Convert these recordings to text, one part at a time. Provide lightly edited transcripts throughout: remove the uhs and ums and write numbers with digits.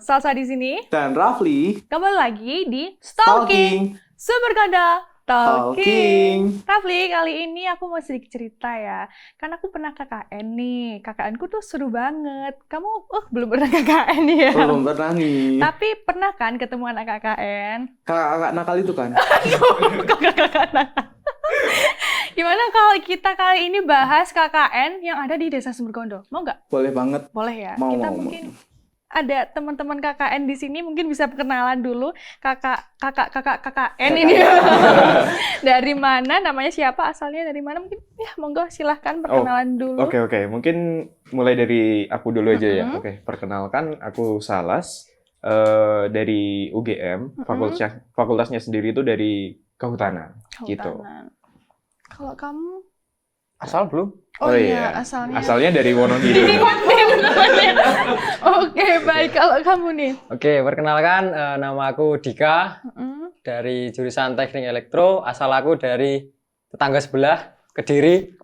Salsa di sini. Dan Rafli. Kembali lagi di Stalking Super Kondo Talking. Rafli, kali ini aku mau sedikit cerita ya. Karena aku pernah KKN nih. KKN-ku tuh seru banget. Kamu belum pernah KKN ya? Belum pernah nih. Tapi pernah kan ketemu anak KKN? Kakak nakal itu kan? Kakak nakal. Gimana kalau kita kali ini bahas KKN yang ada di Desa Sumberkondo? Mau nggak? Boleh banget. Boleh ya. Mau, kita mungkin ada teman-teman KKN di sini mungkin bisa perkenalan dulu kakak KKN ini dari mana, namanya siapa, asalnya dari mana, mungkin ya monggo silahkan perkenalan dulu. Oke. Mungkin mulai dari aku dulu aja ya. Oke, perkenalkan aku Salas dari UGM. Fakultasnya sendiri itu dari Kehutanan. Gitu. Kalau kamu Asal belum? Oh iya, asalnya dari Wonogiri. Oke, baik. Kalau kamu nih? Oke, perkenalkan nama aku Dika dari jurusan Teknik Elektro. Asal aku dari tetangga sebelah, Kediri.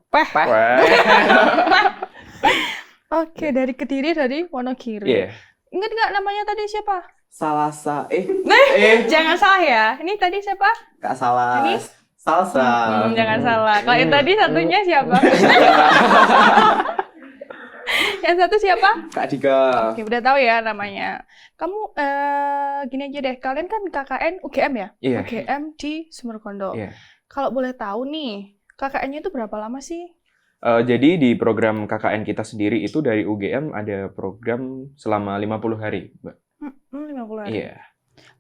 Oke, dari Kediri, dari Wonogiri. Iya. Ingat nggak namanya tadi siapa? Salasa. Jangan salah ya. Ini tadi siapa? Kak Salas. Ini? Salsa. Jangan salah. Kalau yang tadi satunya siapa? Yang satu siapa? Kak Dika. Oke, udah tahu ya namanya. Kamu gini aja deh. Kalian kan KKN UGM ya? Iya. UGM di Sumberkondo. Iya. Kalau boleh tahu nih, KKN-nya itu berapa lama sih? Jadi di program KKN kita sendiri itu dari UGM ada program selama 50 hari, Mbak. 50 hari? Iya.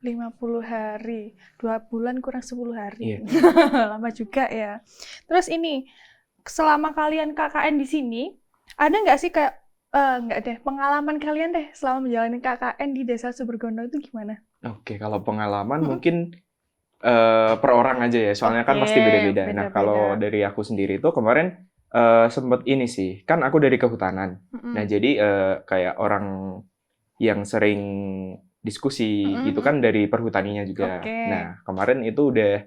50 hari. 2 bulan kurang 10 hari. Iya. Lama juga ya. Terus ini, selama kalian KKN di sini, ada nggak sih kayak, nggak deh, pengalaman kalian deh selama menjalani KKN di Desa Sumberkondo itu gimana? Oke, kalau pengalaman mungkin per orang aja ya, soalnya kan pasti beda-beda. Nah, kalau dari aku sendiri itu kemarin sempet ini sih, kan aku dari Kehutanan. Nah, jadi kayak orang yang sering diskusi itu kan dari perhutaninya juga. Nah, kemarin itu udah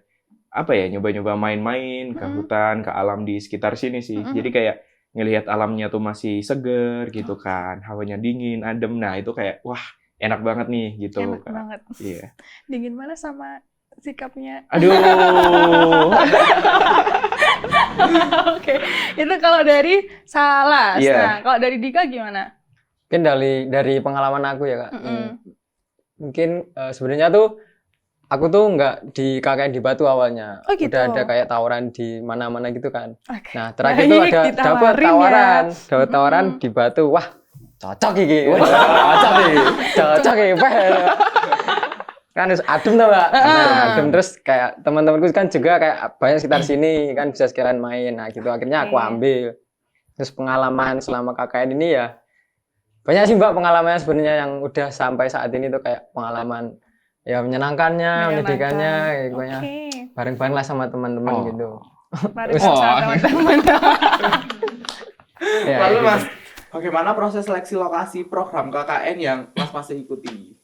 apa ya, nyoba-nyoba main-main ke hutan, ke alam di sekitar sini sih. Jadi kayak ngelihat alamnya tuh masih seger gitu kan, hawanya dingin, adem. Nah, itu kayak wah, enak banget nih gitu. Enak banget. Iya. Dingin mana sama sikapnya? Aduh. Oke, itu kalau dari Salas. Iya. Nah, kalau dari Dika gimana? Mungkin dari pengalaman aku ya, Kak. Mungkin sebenarnya tuh aku tuh nggak di KKN di Batu awalnya. Oh, gitu. Udah ada kayak tawaran di mana-mana gitu kan. Okay. Nah, terakhir tuh ada dapat tawaran di Batu. Wah, cocok iki. Cocok iki. Kan harus adem tuh, Mbak. Adem, terus kayak teman-temanku kan juga kayak banyak sekitar sini kan bisa sekalian main. Nah, gitu akhirnya aku ambil. Terus pengalaman selama KKN ini ya banyak sih, Mbak, pengalamannya sebenarnya yang udah sampai saat ini tuh kayak pengalaman ya menyenangkannya, menyedihkannya, kayak banyak bareng-bareng lah sama teman-teman gitu. Bareng sama teman-teman. Lalu Mas, bagaimana proses seleksi lokasi program KKN yang Mas masih ikuti?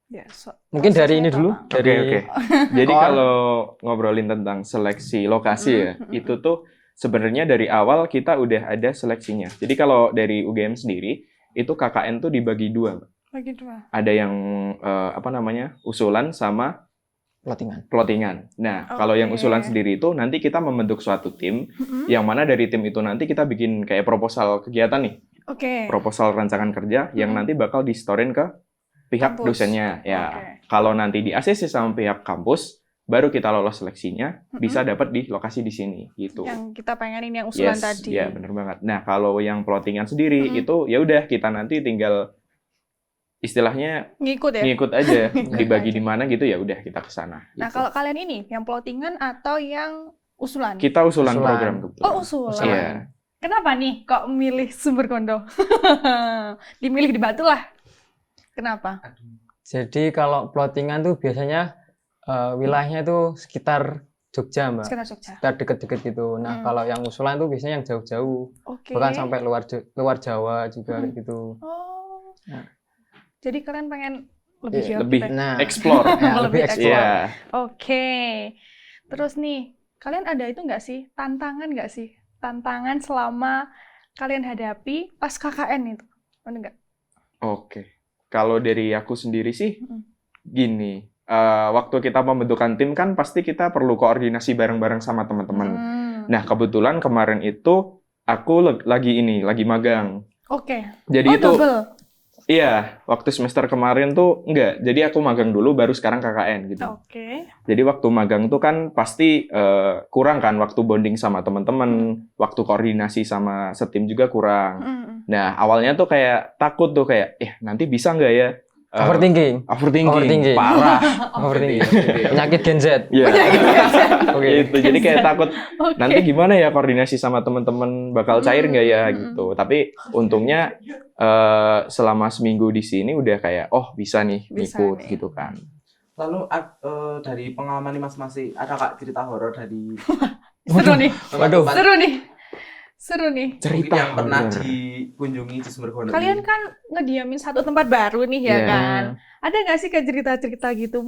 Ya, mungkin dari ini dulu. Oke. Jadi kalau ngobrolin tentang seleksi lokasi ya, itu tuh sebenarnya dari awal kita udah ada seleksinya. Jadi kalau dari UGM sendiri, itu KKN tuh dibagi dua. Bagi dua. Ada yang usulan sama plottingan. Nah, kalau yang usulan sendiri itu nanti kita membentuk suatu tim, yang mana dari tim itu nanti kita bikin kayak proposal kegiatan nih. Proposal rancangan kerja yang nanti bakal distorin ke pihak dosennya. Ya, kalau nanti di ACC sama pihak kampus, baru kita lolos seleksinya, bisa dapat di lokasi di sini gitu. Yang kita pengenin yang usulan tadi. Iya, benar banget. Nah, kalau yang plottingan sendiri itu ya udah kita nanti tinggal istilahnya ngikut aja, dibagi di mana gitu ya udah kita ke sana. Nah, gitu. kalau kalian ini yang plottingan atau yang usulan? Kita usulan program kebetulan. Oh, usulan. Iya. Kenapa nih kok milih Sumberkondo? Dimilih di Batu lah. Kenapa? Jadi kalau plottingan tuh biasanya wilayahnya itu sekitar Jogja, Mbak. Sekitar deket-deket gitu. Nah, kalau yang usulan tuh biasanya yang jauh-jauh. Bahkan sampai luar Jawa juga gitu. Oh. Nah. Jadi kalian pengen lebih explore. Lebih explore. Yeah. Oke. Terus nih, kalian ada itu nggak sih? Tantangan nggak sih? Tantangan selama kalian hadapi pas KKN itu? Ada nggak? Oke. Kalau dari aku sendiri sih, gini, waktu kita pembentukan tim kan pasti kita perlu koordinasi bareng-bareng sama teman-teman. Nah, kebetulan kemarin itu aku lagi magang. Oke. Jadi Oh, itu, double. iya, waktu semester kemarin tuh enggak. Jadi aku magang dulu, baru sekarang KKN gitu. Oke. Jadi waktu magang tuh kan pasti kurang kan waktu bonding sama teman-teman, waktu koordinasi sama setim juga kurang. Nah, awalnya tuh kayak takut tuh kayak, nanti bisa nggak ya? Overthinking. Overthinking. Parah. Overthinking. Penyakit Gen Z. Iya. Oke. Gitu. Jadi kayak takut Oke. nanti gimana ya koordinasi sama teman-teman bakal cair nggak ya gitu. Tapi untungnya selama seminggu di sini udah kayak bisa nih Bisa ngikut nih. gitu kan. Lalu dari pengalaman nih masing-masing, ada Kak cerita horor dari Seru nih. Waduh. teman-teman Seru nih. Seru nih. mungkin yang pernah bener. dikunjungi di Sumberkono Kalian ini? kan ngediamin satu tempat baru nih ya Iya. kan? Ada nggak sih kayak cerita-cerita gitu?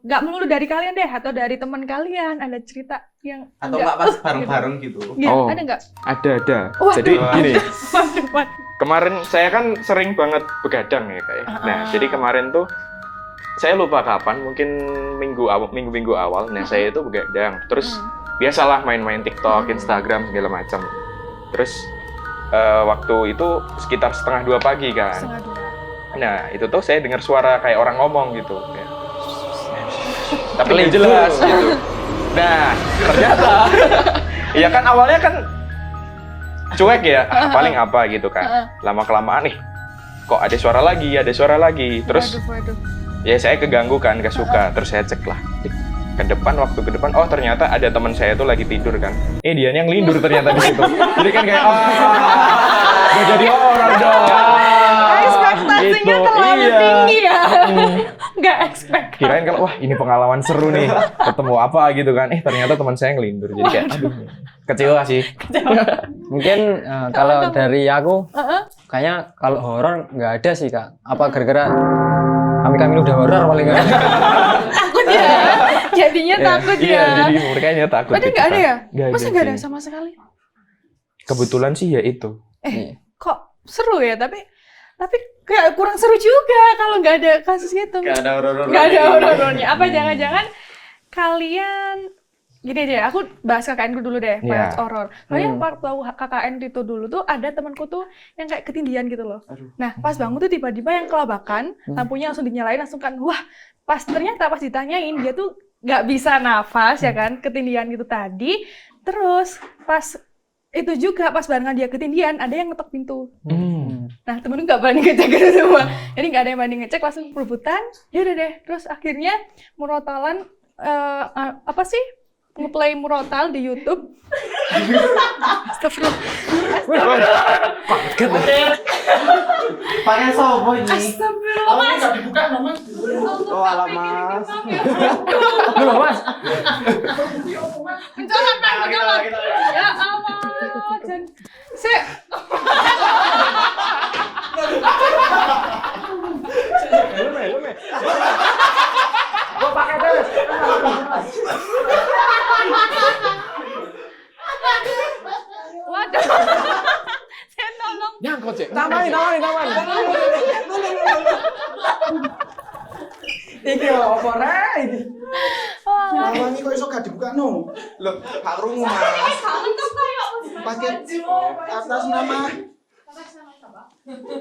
Nggak melulu dari kalian deh, atau dari teman kalian ada cerita yang Atau nggak pas bareng-bareng gitu? Iya, Oh. ada nggak? Ada. Waduh. Jadi gini, Waduh, waduh. kemarin saya kan sering banget begadang ya kayak. Nah, jadi kemarin tuh saya lupa kapan, mungkin minggu awal. Nah, saya itu begadang. Terus biasalah main-main TikTok, Instagram segala macam. Terus waktu itu sekitar 1:30 pagi kan. Setengah dua. Nah, itu tuh saya dengar suara kayak orang ngomong gitu. Kayak, tapi nggak jelas gitu. Nah, ternyata ya kan awalnya kan cuek ya, paling apa gitu kan. Lama-kelamaan nih, kok ada suara lagi. Terus Waduh. ya saya keganggu kan, gak suka. Terus saya cek lah ke depan, oh ternyata ada teman saya tuh lagi tidur kan. Dia yang lindur ternyata di situ. Jadi kan kayak gak jadi orang dong. Ekspektasinya Gitu, terlalu iya. tinggi ya. Nggak expect. Kirain kalau wah ini pengalaman seru nih, ketemu apa gitu kan. Ternyata teman saya ngelindur. Jadi kayak aduh, kecewa sih. Mungkin kalau dari aku, kayaknya kalau horor nggak ada sih Kak. Apa gara-gara kami udah horor paling nggak? Takut ya. Jadinya takut Iya, ya. jadi mereka takut. Padahal nggak ada ya? Masa nggak ada sih. sama sekali? Kebetulan sih ya itu. Kok seru ya? Tapi kayak kurang seru juga kalau nggak ada kasus itu. Nggak ada horor-horor. Nggak ada horor-horornya. Apa jangan-jangan kalian gini deh, aku bahas KKN dulu deh, bahas horor. Soalnya waktu KKN itu dulu tuh ada temanku tuh yang kayak ketindihan gitu loh. Nah, pas bangun tuh tiba-tiba yang kelabakan, lampunya langsung dinyalain, langsung kan, wah, ternyata pas ditanyain dia tuh nggak bisa nafas ya kan, ketindihan gitu tadi. Terus pas itu juga pas barengan dia ketindihan, ada yang ngetok pintu. Nah, temen nggak berani ngecek gitu semua. Jadi nggak ada yang berani ngecek, langsung perebutan. Ya udah deh. Terus akhirnya murotalan apa sih? Ngeplay murotal di YouTube. Astagfirullah. Pakai sopo ini? Astagfirullah, Mas. Oh alamak. Belum Mas. Mencolok. Ya Allah. Waduh. Saya tolong. Nyangkut cek. Tambahin. Iki apa rek iki? Lawangi kok iso gak dibuka no? Loh, Kak Rungu Mas. Pakai atas nama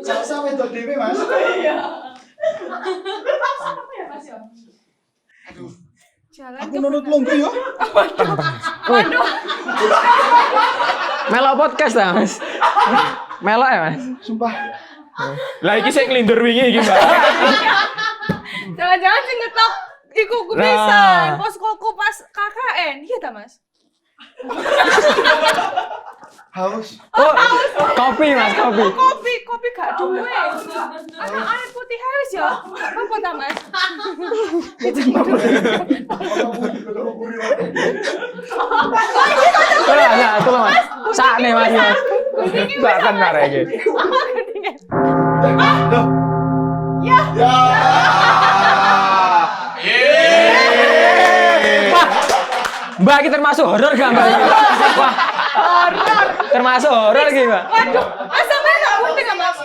Jaksa wedok dhewe Mas. Aduh, Jalan aku nurut lungguh yo. Melok podcast ta Mas? Melok ya Mas? Sumpah. Lah iki sik ngelindur wingi iki, Mbak. Jangan-jangan sih ngetok iku ku bisa poskoku pas KKN. Iya ta, Mas? Haus. Oh, kopi Mas, kopi. Kopi gak duwe. Ana air putih harus ya. Apa ta, Mas? Itu loh Mas. Sakne Mas. Mbak kan arek iki. Ya. Mbak iki termasuk horor gak Mbak? Wah, termasuk horor iki Mbak. Waduh, sama anak gunting Mas.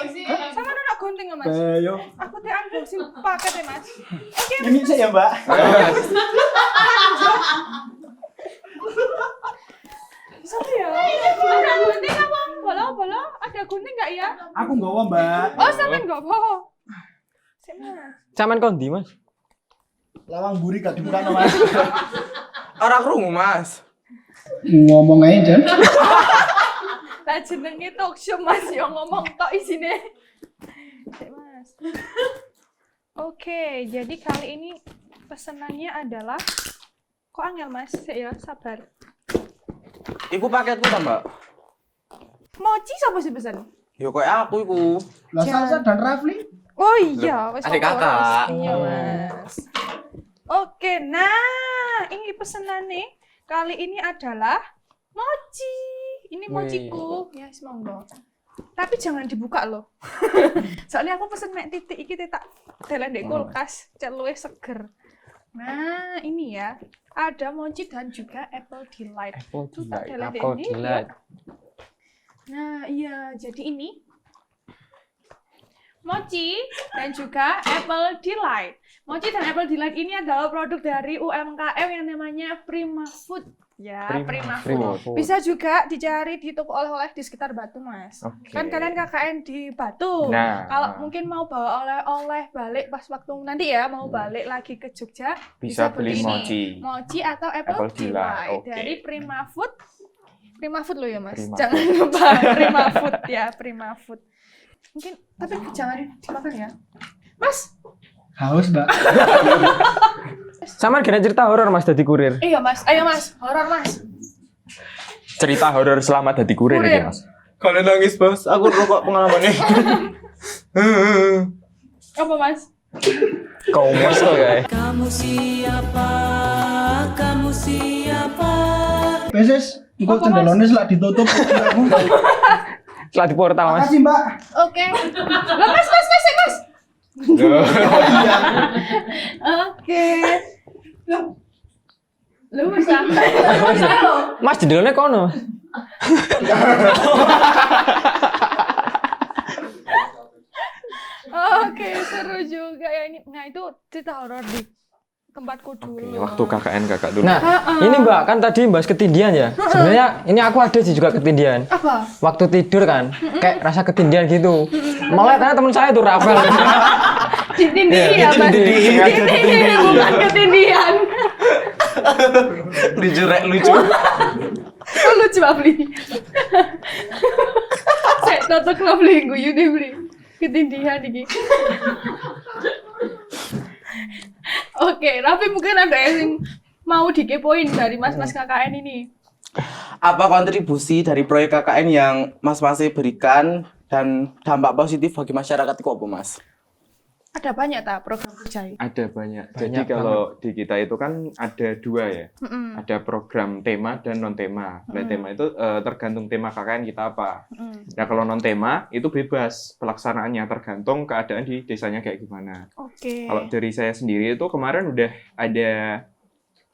Sama anak gunting Mas. Ayo. Aku teh unboxing paket ya, Mas. Oke, Ini saya, Mbak. sorry ya. Ada gunting apa? Bola? Ada gunting nggak ya? Aku nggawa, Mbak. Oh, sampean nggak apa? Sik, Mas. Caman kondi, Mas. Lawang buri gak dibuka, Mas. Orang krungu, Mas. Ngomong aja, Jan. Lah jenenge talk show Mas yo ngomong tok isine. Sik, Mas. Oke, jadi kali ini pesanannya adalah kok angel Mas? Sik ya, sabar. Iku paketku ta, Mbak? Mochi sapa sih pesan? Yo kayak aku iku. Lah Salsa dan Rafli. Oh iya, wes adik apa, kakak. wes. Iya, Mas. Oke, nah ini pesanannya kali ini adalah mochi. Ini mochiku. Ya, monggo. Tapi jangan dibuka loh. Soalnya aku pesen mek titik iki tak deleng ndek kulkas, cek luwih seger. Nah, ini ya. Ada mochi dan juga apple delight. Tuh, tak deleng ndek Apple ini. delight. Nah, iya. Jadi ini mochi dan juga apple delight. Mochi dan apple delight ini adalah produk dari UMKM yang namanya Prima Food. Ya, Prima Food. Bisa juga dicari di toko oleh-oleh di sekitar Batu, Mas. Oke. Kan kalian KKN di Batu. Nah. Kalau mungkin mau bawa oleh-oleh balik pas waktu nanti ya, mau balik lagi ke Jogja, Bisa beli ini. mochi. Mochi atau apple, Apple delight, delight oke. dari Prima Food. Prima Food loh ya, Mas. Prima Jangan lupa Prima Food ya, Prima Food. Mungkin tapi jangan dimakan ya. Mas. Haus, Mbak. Sama kena cerita horor Mas dadi kurir. Iya, Mas. Ayo, Mas. Horor, Mas. Cerita horor selama dadi kurir Kurir. ya, Mas. Kalian nangis, Bos. Aku rokok pengalamannya. Apa, Mas? Kau Mas tuh ya. Peses, engko Apa, cendelone selak ditutup. Setelah di portal Mas. Makasih, Mbak. Oke. Lah, Mas. Oke. Lu bisa. Mas jendelane kono. Mas. Oke, seru juga ya ini. Nah, itu cerita horor di tempatku dulu. Waktu KKN kakak dulu. Nah, ini Mbak kan tadi bahas ketindihan ya. Sebenarnya ini aku ada sih juga ketindihan. Apa? Waktu tidur kan, kayak rasa ketindihan gitu. Malah karena teman saya tuh Rafael. Ditindih ya, Mas. Ditindih, bukan ketindihan. Dijurek lucu. Oh, lucu Bli. Saya tutup lo beli guyu deh beli. Ketindihan iki. Oke, Raffi mungkin ada yang mau dikepoin dari mas-mas KKN ini. Apa kontribusi dari proyek KKN yang Mas berikan dan dampak positif bagi masyarakat itu apa, Mas? Ada banyak tak program kerja? Ada banyak. Jadi Banyak kalau di kita itu kan ada dua ya. Mm-mm. Ada program tema dan non tema. Nah, tema itu tergantung tema KKN kita apa. Nah, kalau non tema itu bebas pelaksanaannya tergantung keadaan di desanya kayak gimana. Oke. Kalau dari saya sendiri itu kemarin udah ada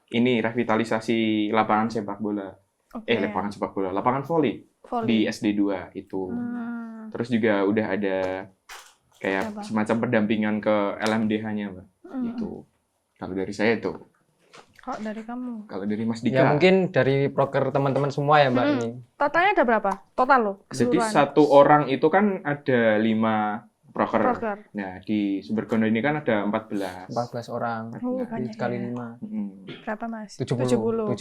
ini revitalisasi lapangan sepak bola. Oke. Lapangan sepak bola, lapangan voli Volley. di SD 2 itu. Terus juga udah ada kayak Apa? semacam pendampingan ke LMDH-nya, Mbak. Itu. Kalau dari saya itu. Kok dari kamu? Kalau dari Mas Dika. Ya mungkin dari proker teman-teman semua ya Mbak ini. Totalnya ada berapa? Total loh. Jadi Keseluruhan. satu orang itu kan ada 5 proker. Proker. Nah, di Sumbergondo ini kan ada 14. 14 orang. Oh, Nah, banyak Kali ya. 5. Berapa, Mas? 70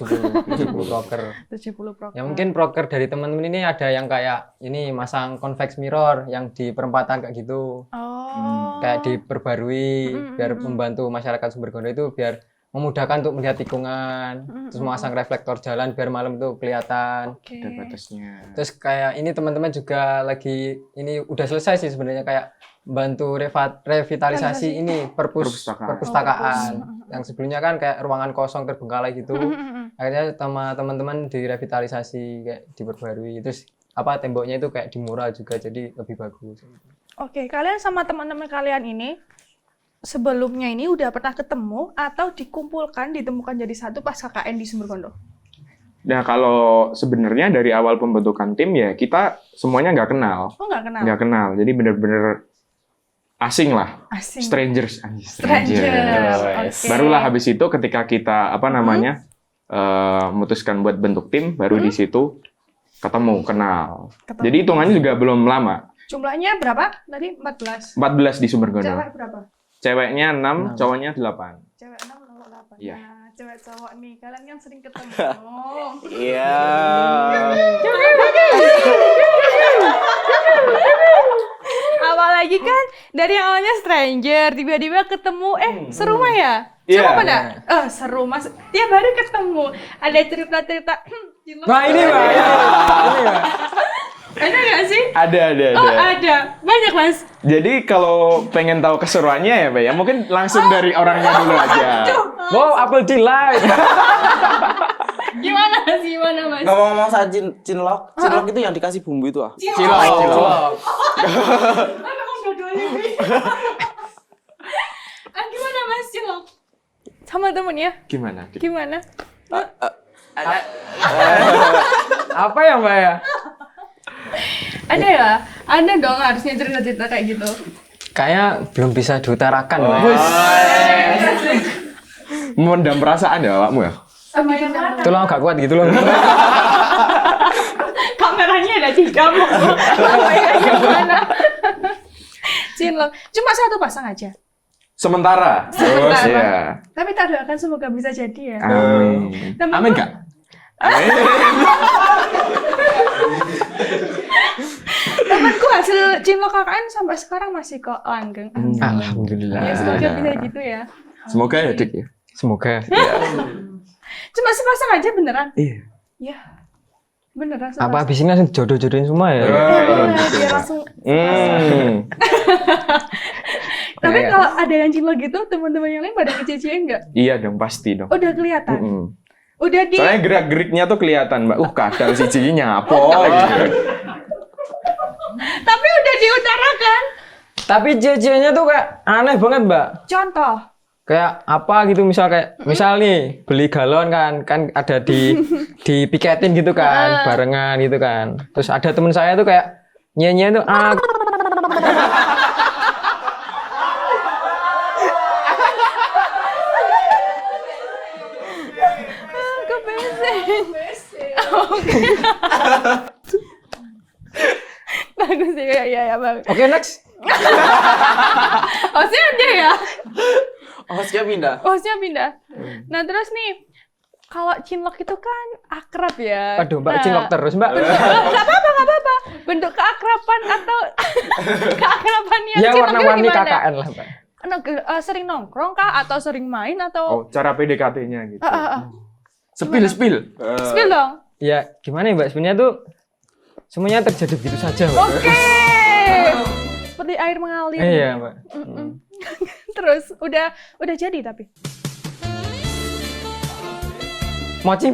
proker. 70 proker. Ya mungkin proker dari teman-teman ini ada yang kayak ini masang convex mirror yang di perempatan kayak gitu. Oh. Kayak diperbarui biar membantu masyarakat Sumbergondo itu biar memudahkan untuk melihat tikungan. Terus memasang reflektor jalan biar malam itu kelihatan. Oke. ada batasnya. Terus kayak ini teman-teman juga lagi ini udah selesai sih sebenarnya kayak bantu revitalisasi ini Perpustakaan. perpustakaan. Yang sebelumnya kan kayak ruangan kosong terbengkalai gitu. Akhirnya sama teman-teman direvitalisasi kayak diperbarui. Terus apa temboknya itu kayak dimural juga jadi lebih bagus. Oke, kalian sama teman-teman kalian ini sebelumnya ini udah pernah ketemu atau ditemukan jadi satu pas KKN di Sumbergondo? Nah, kalau sebenarnya dari awal pembentukan tim ya kita semuanya nggak kenal. Oh, nggak kenal? Nggak kenal. Jadi bener-bener asing lah, Asing. strangers, Stranger. Oke. Barulah habis itu ketika kita memutuskan buat bentuk tim, baru di situ ketemu, kenal. Jadi hitungannya juga belum lama. Jumlahnya berapa? Tadi 14. 14 di Sumbergono. Cewek berapa? Ceweknya 6, cowoknya 8. Cewek 6, cowok 8. Iya. Nah, cewek cowok nih, kalian kan sering ketemu. Iya. Apalagi kan dari yang awalnya stranger, tiba-tiba ketemu, serumah ya? Iya. Coba pada? Serumah, tiap hari ketemu. Ada cerita-cerita. Nah ini Mbak. Ini Mbak. Ada nggak sih? Ada. Oh, ada. Banyak, Mas. Jadi kalau pengen tahu keseruannya ya, Mbak ya, mungkin langsung dari orangnya dulu aja. Wow, apel delight. Gimana Mas? Ngomong-ngomong soal cinlok itu yang dikasih bumbu itu ah. Cilok. Gimana Mas Cilok? Sama temennya? Gimana? Gimana? Apa ya Mbak ya? Ada ya? Ada dong harusnya cerita-cerita kayak gitu. Kayaknya belum bisa diutarakan Mbak. Memendam perasaan ya awakmu ya? Sama yang mana? Itu loh gak kuat gitu loh. Kameranya ada 3 mau. Gimana? Cinlok. Cuma satu pasang aja. Sementara. Sementara. Iya. Tapi tak doakan semoga bisa jadi ya. Amin. Temenku- Amin nggak? Temanku hasil cinlok KKN sampai sekarang masih kok langgeng. Alhamdulillah. Ya semoga bisa gitu ya. Semoga ya, Dik ya. Semoga. Cuma sepasang aja beneran. Iya. Ya. Beneran Apa sepasang. abis ini langsung jodoh-jodohin semua ya? Boleh, dia langsung. Tapi Kayak- kalau ada yang cinlok gitu, teman-teman yang lain pada ngececein nggak? Iya dong, pasti dong. Udah kelihatan. Mm-mm. Udah di. Soalnya gerak-geriknya tuh kelihatan, Mbak. Kadang si ciginya apa gitu. Tapi udah diutarakan. Tapi ceweknya tuh kayak aneh banget Mbak. Contoh. Kayak apa gitu misal nih beli galon kan ada di piketin gitu kan barengan gitu kan. Terus ada teman saya tuh kayak nyanyi tuh Ke BC. Oke. Bagus ya bagus. Oke next. Hostnya ada ya? Hostnya pindah. Hostnya pindah. Nah terus nih, kalau cinlok itu kan akrab ya. Aduh Mbak Nah, cinlok terus Mbak. Nggak apa-apa. Bentuk keakraban atau keakraban yang Ya cinlok itu warna-warni gimana? KKN lah Mbak. Sering nongkrong kah atau sering main atau Oh, cara PDKT-nya gitu. Spill. spill dong? Ya gimana ya Mbak sebenarnya tuh semuanya terjadi begitu saja Mbak. Oke. Seperti air mengalir. Iya Mbak. Terus udah jadi tapi. Mochi.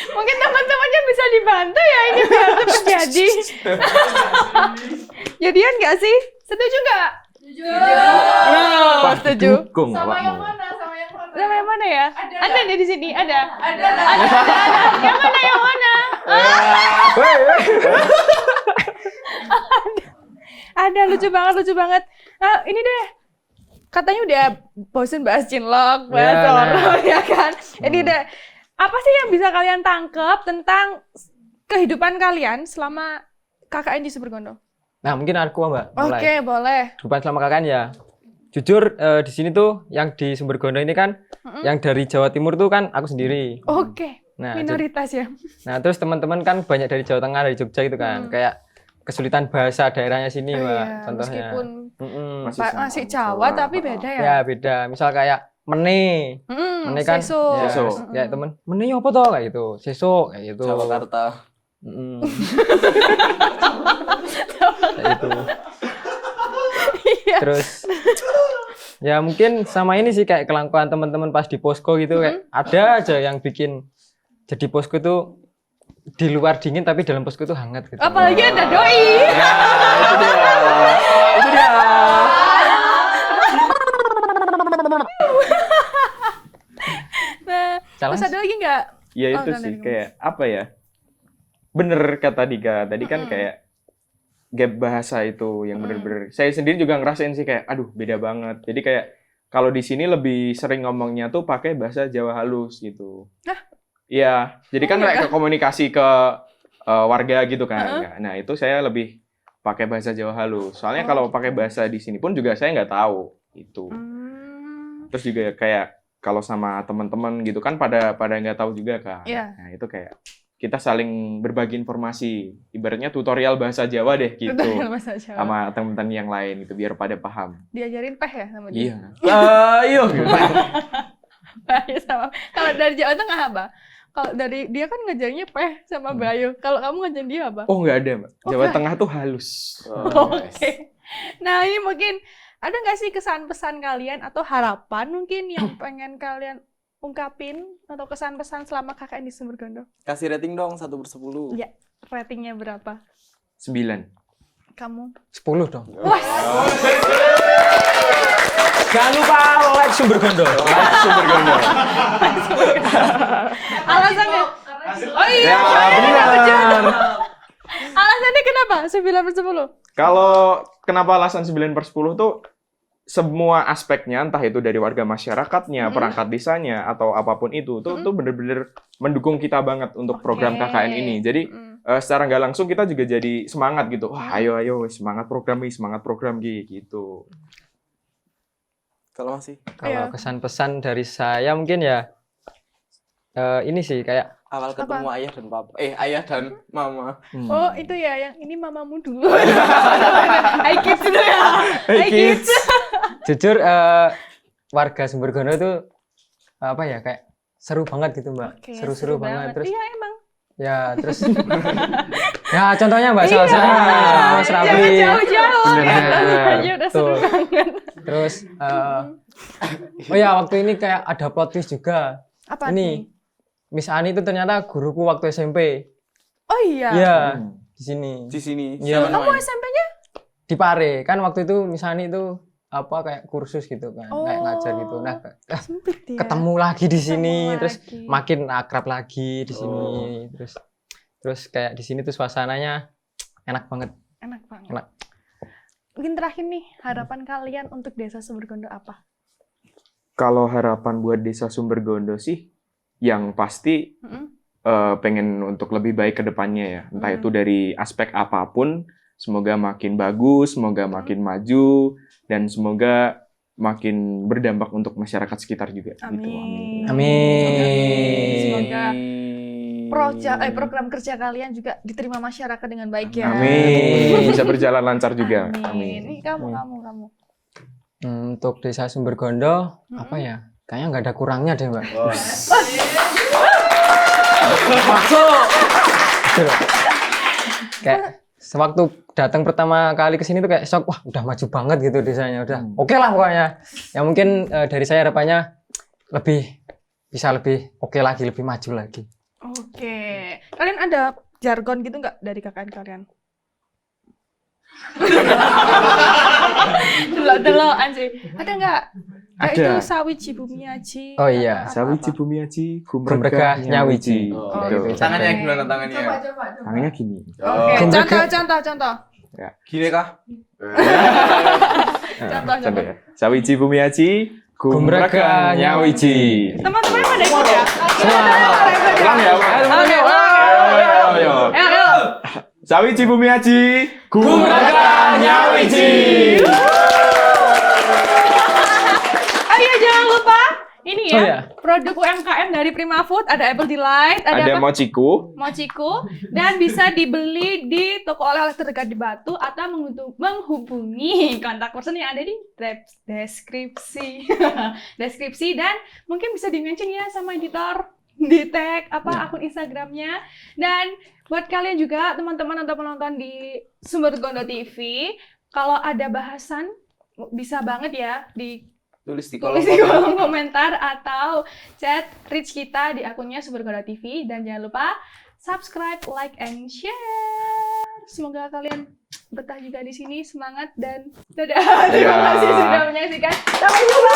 Mungkin teman-temannya bisa dibantu ya ini biar cepat jadi. Jadian nggak sih? Setuju nggak? Wah, setuju. dukung awakmu. Sama yang mana ya? Ada nih di sini, ada. Yang mana? Ada lucu banget. Nah, ini deh. Katanya udah bosen bahas cinlok, bahas Ya, horor ya kan. Ini deh. Apa sih yang bisa kalian tangkap tentang kehidupan kalian selama KKN di Sumbergono? Nah mungkin aku Mbak mulai. Oke, boleh. Kehidupan selama KKN ya. Jujur di sini tuh yang di Sumbergono ini kan yang dari Jawa Timur tuh kan aku sendiri. Oke. Nah, Minoritas ya. Nah, terus teman-teman kan banyak dari Jawa Tengah, dari Jogja gitu kan. Kayak kesulitan bahasa daerahnya sini, Mbak, Iya, contohnya. meskipun Masih masih Jawa tapi beda ya. Ya, beda. Misal kayak mene. Mene kan Seso. ya, Seso. kayak temen, mene apa toh kayak gitu. Seso kayak gitu. Jakarta. Kayak gitu. Iya. Terus ya mungkin sama ini sih kayak kelangkaan teman-teman pas di posko gitu kayak ada aja yang bikin jadi posko itu di luar dingin tapi dalam posko itu hangat gitu. Apalagi ada doi. Itu dia. Nah, terus ada lagi nggak? Ya itu Oh, sih dari kayak apa ya? Bener kata Dika tadi kan kayak gap bahasa itu yang bener-bener saya sendiri juga ngerasain sih kayak aduh beda banget. Jadi kayak kalau di sini lebih sering ngomongnya tuh pakai bahasa Jawa halus gitu. Iya, jadi kan kayak ke komunikasi ke warga gitu kan. Nah, itu saya lebih pakai bahasa Jawa halus. Soalnya kalau pakai bahasa di sini pun juga saya nggak tahu itu. Terus juga kayak kalau sama teman-teman gitu kan pada nggak tahu juga kan. Nah, itu kayak kita saling berbagi informasi. Ibaratnya tutorial bahasa Jawa deh gitu. Tutorial bahasa Jawa. Sama teman-teman yang lain gitu biar pada paham. Diajarin peh ya sama dia? Iya. Iya. Bayu sama. Kalau dari Jawa Tengah apa? Kalau dari dia kan ngajarnya peh sama Bayu. Kalau kamu ngajarin dia apa? Oh nggak ada, Mbak. Jawa nggak. Tengah tuh halus. Oke. Nah, ini mungkin ada nggak sih kesan-pesan kalian atau harapan mungkin yang pengen kalian ungkapin atau kesan-pesan selama KKN di Sumbergondo? Kasih rating dong 1/10. Ya, ratingnya berapa? 9. Kamu? 10 dong. Wah, Jangan lupa like Sumbergondo. Sumbergondo. alasannya? Oh iya, Ya, soalnya benar. alasannya kenapa 9/10? Kalau kenapa alasan 9/10 tuh semua aspeknya, entah itu dari warga masyarakatnya, perangkat desanya, atau apapun itu, tuh bener-bener mendukung kita banget untuk program Oke. KKN ini. Jadi, secara nggak langsung kita juga jadi semangat gitu. Wah, ayo, semangat program gitu. Kalau masih Kalau kesan-pesan dari saya mungkin ya ini sih kayak awal ketemu ayah dan papa. Ayah dan mama. Oh, itu ya, yang ini mamamu dulu. Hai kids itu ya. Hey kids! jujur warga Sumbergondo itu apa ya kayak seru banget gitu Mbak. Oke, Seru-seru banget. Terus Iya, emang. ya terus ya contohnya Mbak Salsa, Mas Rafli. Jangan jauh-jauh. Benar. Ya udah seru Tuh. banget. Terus oh ya waktu ini kayak ada plot twist juga. Apa Ini nih? Miss Ani itu ternyata guruku waktu SMP. Oh iya. Iya, di sini. Di sini. Iya. Siapa Kamu namanya? SMP-nya? Di Pare. Kan waktu itu Miss Ani itu apa kayak kursus gitu kan, kayak ngajar gitu. Nah, Sempit ya. ketemu lagi di sini, Ketemu terus lagi. makin akrab lagi di sini. Terus kayak di sini tuh suasananya enak banget. Enak banget. Enak. Mungkin terakhir nih, harapan kalian untuk Desa Sumbergondo apa? Kalau harapan buat Desa Sumbergondo sih, yang pasti pengen untuk lebih baik ke depannya ya. Entah itu dari aspek apapun, semoga makin bagus, semoga makin maju, dan semoga makin berdampak untuk masyarakat sekitar juga. Gitu. Amin. Amin. Semoga program kerja kalian juga diterima masyarakat dengan baik ya. Amin. Bisa berjalan lancar juga. Amin. Amin. Ini kamu. Untuk Desa Sumbergondo apa ya? Kayaknya nggak ada kurangnya deh Mbak. Kayak sewaktu datang pertama kali ke sini tuh kayak shock, wah udah maju banget gitu desanya, udah oke lah pokoknya. Ya mungkin dari saya harapannya bisa lebih oke lagi, lebih maju lagi. Oke. Kalian ada jargon gitu nggak dari KKN kalian? Delok-delokan sih. Ada nggak? Kayak Ada. itu sawi cibumi aji. Oh iya. Sawici Bumiaji, Gumregah Nyawiji. Gitu. Gitu. Tangannya gimana tangannya? Tangannya gini. Oke, Gumregah. contoh. Gini kah? Contoh. ya. Sawici Bumiaji, Gumregah Nyawiji. Teman-teman pada ikut ya? Ulang ya, Pak. Oke, Ayo. ayo. Sawici Bumiaji, Gumregah Nyawiji. Oh iya, jangan lupa ini ya, Oh iya. produk UMKM dari Prima Food, ada Apple Delight, ada Ada apa? mochiku. Mochiku, dan bisa dibeli di toko oleh-oleh terdekat di Batu atau menghubungi kontak person yang ada di deskripsi. Deskripsi, dan mungkin bisa di-mention ya sama editor, di tag akun Instagramnya. Dan buat kalian juga teman-teman atau penonton di Sumbergondo TV, kalau ada bahasan bisa banget ya Tulis di kolom tulis di komentar. kolom komentar atau chat reach kita di akunnya Sumbergondo TV, dan jangan lupa subscribe, like, and share. Semoga kalian betah juga di sini, semangat, dan dadah. Terima kasih sudah menyaksikan. Sampai jumpa.